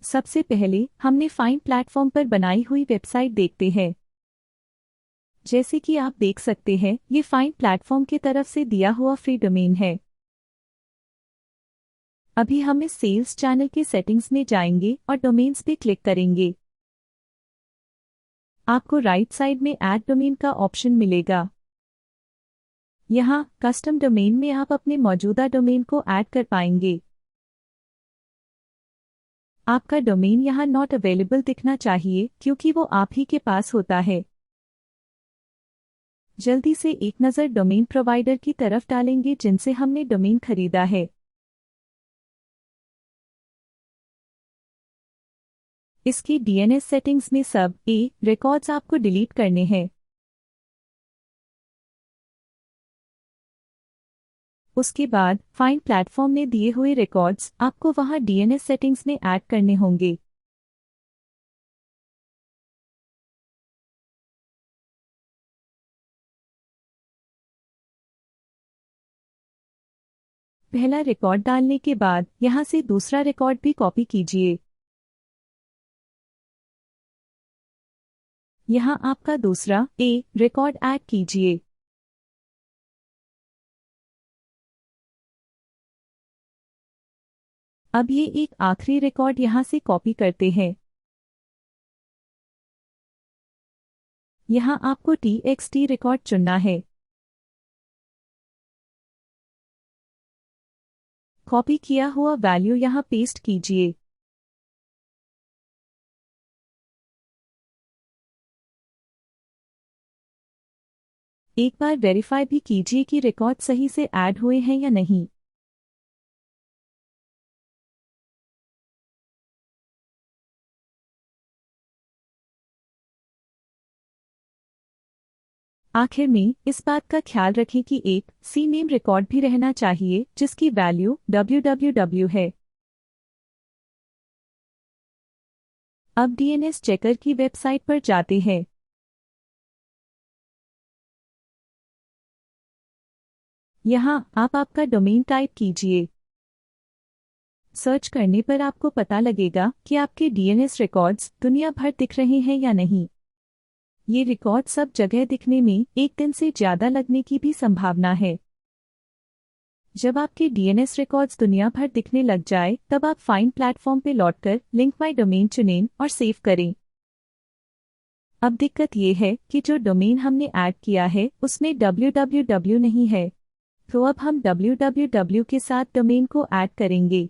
सबसे पहले हमने फाइंड प्लेटफॉर्म पर बनाई हुई वेबसाइट देखते हैं। जैसे कि आप देख सकते हैं, ये फाइंड प्लेटफॉर्म की तरफ से दिया हुआ फ्री डोमेन है। अभी हम इस सेल्स चैनल के सेटिंग्स में जाएंगे और डोमेन्स पे क्लिक करेंगे। आपको राइट साइड में ऐड डोमेन का ऑप्शन मिलेगा। यहाँ कस्टम डोमेन में आप अपने मौजूदा डोमेन को ऐड कर पाएंगे। आपका डोमेन यहाँ नॉट अवेलेबल दिखना चाहिए क्योंकि वो आप ही के पास होता है। जल्दी से एक नज़र डोमेन प्रोवाइडर की तरफ डालेंगे जिनसे हमने डोमेन खरीदा है। इसकी डीएनएस सेटिंग्स में सब रिकॉर्ड्स आपको डिलीट करने हैं। उसके बाद फाइंड प्लेटफॉर्म ने दिए हुए रिकॉर्ड्स आपको वहां डीएनएस सेटिंग्स में ऐड करने होंगे। पहला रिकॉर्ड डालने के बाद यहां से दूसरा रिकॉर्ड भी कॉपी कीजिए। यहां आपका दूसरा रिकॉर्ड ऐड कीजिए। अब ये एक आखिरी रिकॉर्ड यहां से कॉपी करते हैं। यहां आपको txt रिकॉर्ड चुनना है। कॉपी किया हुआ वैल्यू यहां पेस्ट कीजिए। एक बार वेरीफाई भी कीजिए कि रिकॉर्ड सही से ऐड हुए हैं या नहीं। आखिर में इस बात का ख्याल रखें कि एक सी नेम रिकॉर्ड भी रहना चाहिए जिसकी वैल्यू www है। अब डीएनएस चेकर की वेबसाइट पर जाते हैं। यहाँ आप आपका डोमेन टाइप कीजिए। सर्च करने पर आपको पता लगेगा कि आपके डीएनएस रिकॉर्ड्स दुनिया भर दिख रहे हैं या नहीं। ये रिकॉर्ड सब जगह दिखने में एक दिन से ज़्यादा लगने की भी संभावना है। जब आपके डीएनएस रिकॉर्ड्स दुनिया भर दिखने लग जाए तब आप फाइंड प्लेटफॉर्म पे लौटकर लिंक माई डोमेन चुनें और सेव करें। अब दिक्कत ये है कि जो डोमेन हमने ऐड किया है उसमें www नहीं है, तो अब हम www के साथ डोमेन को ऐड करेंगे।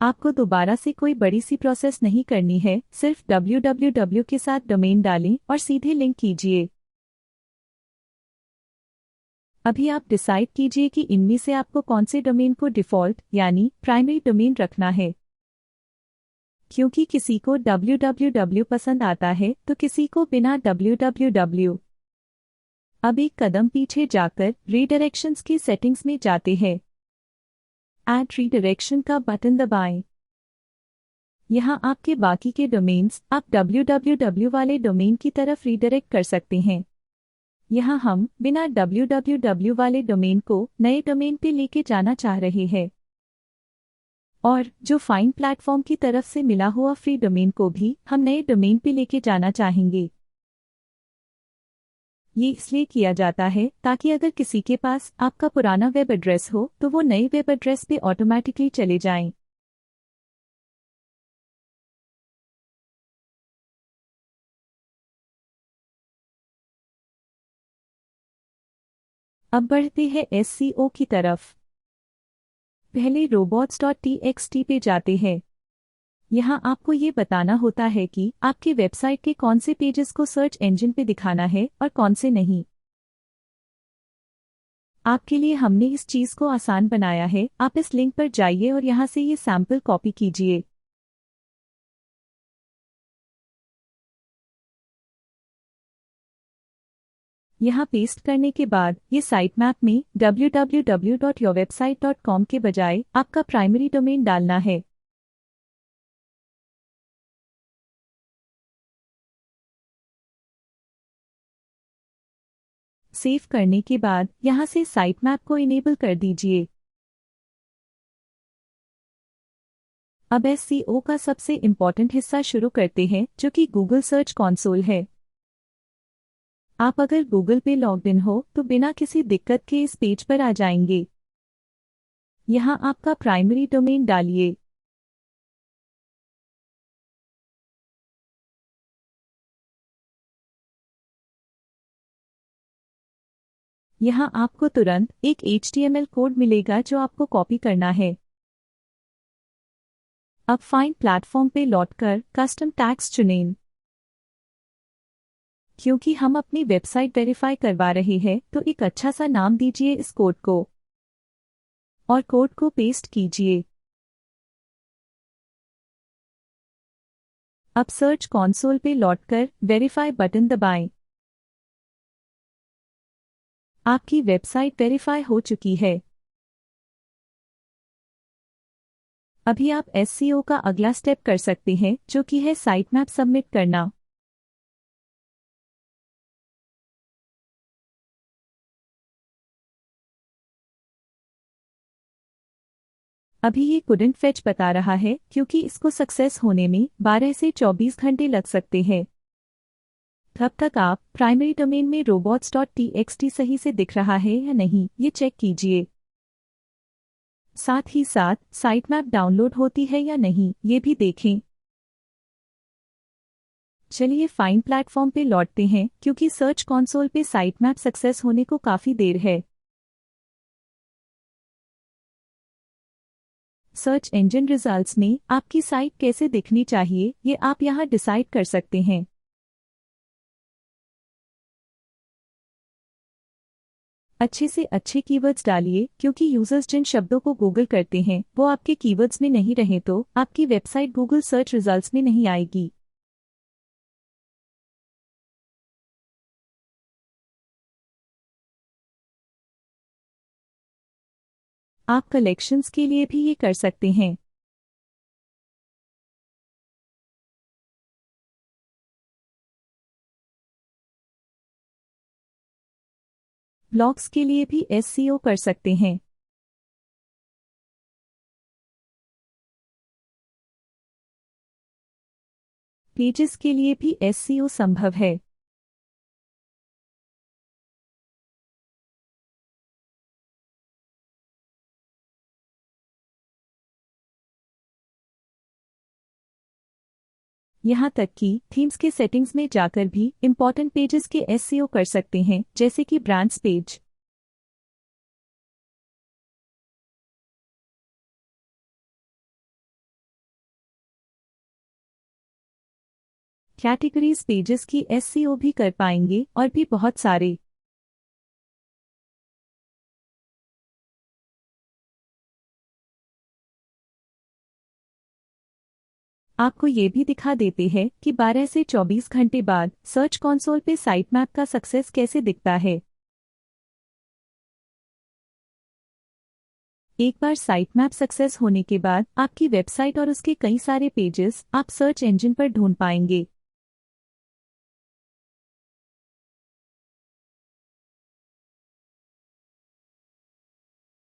आपको दोबारा से कोई बड़ी सी प्रोसेस नहीं करनी है, सिर्फ www के साथ डोमेन डालें और सीधे लिंक कीजिए। अभी आप डिसाइड कीजिए कि इनमें से आपको कौन से डोमेन को डिफ़ॉल्ट यानी प्राइमरी डोमेन रखना है। क्योंकि किसी को www पसंद आता है तो किसी को बिना www। अब एक कदम पीछे जाकर रीडायरेक्शंस की सेटिंग्स में जाते हैं। ऐड रीडायरेक्शन का बटन दबाएं। यहाँ आपके बाकी के डोमेन्स आप www वाले डोमेन की तरफ रीडायरेक्ट कर सकते हैं। यहाँ हम बिना www वाले डोमेन को नए डोमेन पे लेके जाना चाह रहे हैं और जो फाइंड प्लेटफॉर्म की तरफ से मिला हुआ फ्री डोमेन को भी हम नए डोमेन पे लेके जाना चाहेंगे। ये इसलिए किया जाता है ताकि अगर किसी के पास आपका पुराना वेब एड्रेस हो तो वो नए वेब एड्रेस पे ऑटोमेटिकली चले जाएं। अब बढ़ते हैं SEO की तरफ। पहले robots.txt पे जाते हैं। यहाँ आपको ये बताना होता है कि आपकी वेबसाइट के कौन से पेजेस को सर्च इंजन पे दिखाना है और कौन से नहीं। आपके लिए हमने इस चीज़ को आसान बनाया है। आप इस लिंक पर जाइए और यहाँ से ये सैंपल कॉपी कीजिए। यहाँ पेस्ट करने के बाद ये साइट मैप में www.yourwebsite.com के बजाय आपका प्राइमरी डोमेन डालना है। सेव करने के बाद यहाँ से साइट मैप को इनेबल कर दीजिए। अब एसईओ का सबसे इम्पॉर्टेंट हिस्सा शुरू करते हैं, जो कि गूगल सर्च कंसोल है। आप अगर गूगल पे लॉग्ड इन हो तो बिना किसी दिक्कत के इस पेज पर आ जाएंगे। यहाँ आपका प्राइमरी डोमेन डालिए। यहाँ आपको तुरंत एक HTML कोड मिलेगा जो आपको कॉपी करना है। अब फाइंड प्लेटफॉर्म पे लौटकर कस्टम टैग्स चुनें। क्योंकि हम अपनी वेबसाइट वेरीफाई करवा रहे हैं तो एक अच्छा सा नाम दीजिए इस कोड को और कोड को पेस्ट कीजिए। अब सर्च कंसोल पे लौटकर वेरीफाई बटन दबाएं। आपकी वेबसाइट वेरीफाई हो चुकी है। अभी आप एसईओ का अगला स्टेप कर सकते हैं, जो कि है साइट मैप सबमिट करना। अभी ये कुडंट फेच बता रहा है क्योंकि इसको सक्सेस होने में 12 से 24 घंटे लग सकते हैं। तब तक आप प्राइमरी डोमेन में robots.txt सही से दिख रहा है या नहीं, ये चेक कीजिए। साथ ही साथ साइट मैप डाउनलोड होती है या नहीं, ये भी देखें। चलिए फाइंड प्लेटफॉर्म पे लौटते हैं, क्योंकि सर्च कंसोल पे साइट मैप सक्सेस होने को काफ़ी देर है। सर्च इंजन रिजल्ट्स में आपकी साइट कैसे दिखनी चाहिए, ये आप यहाँ डिसाइड कर सकते हैं। अच्छे से अच्छे कीवर्ड्स डालिए, क्योंकि यूजर्स जिन शब्दों को गूगल करते हैं वो आपके कीवर्ड्स में नहीं रहे तो आपकी वेबसाइट गूगल सर्च रिजल्ट्स में नहीं आएगी। आप कलेक्शंस के लिए भी ये कर सकते हैं। ब्लॉग्स के लिए भी एसईओ कर सकते हैं। पेजेस के लिए भी एसईओ संभव है। यहाँ तक कि थीम्स के सेटिंग्स में जाकर भी इम्पॉर्टेंट पेजेस के एसईओ कर सकते हैं, जैसे कि ब्रांड्स पेज। कैटेगरीज पेजेस की एसईओ भी कर पाएंगे और भी बहुत सारे। आपको ये भी दिखा देते हैं कि 12 से 24 घंटे बाद सर्च कंसोल पे साइट मैप का सक्सेस कैसे दिखता है। एक बार साइट मैप सक्सेस होने के बाद आपकी वेबसाइट और उसके कई सारे पेजेस आप सर्च इंजन पर ढूंढ पाएंगे।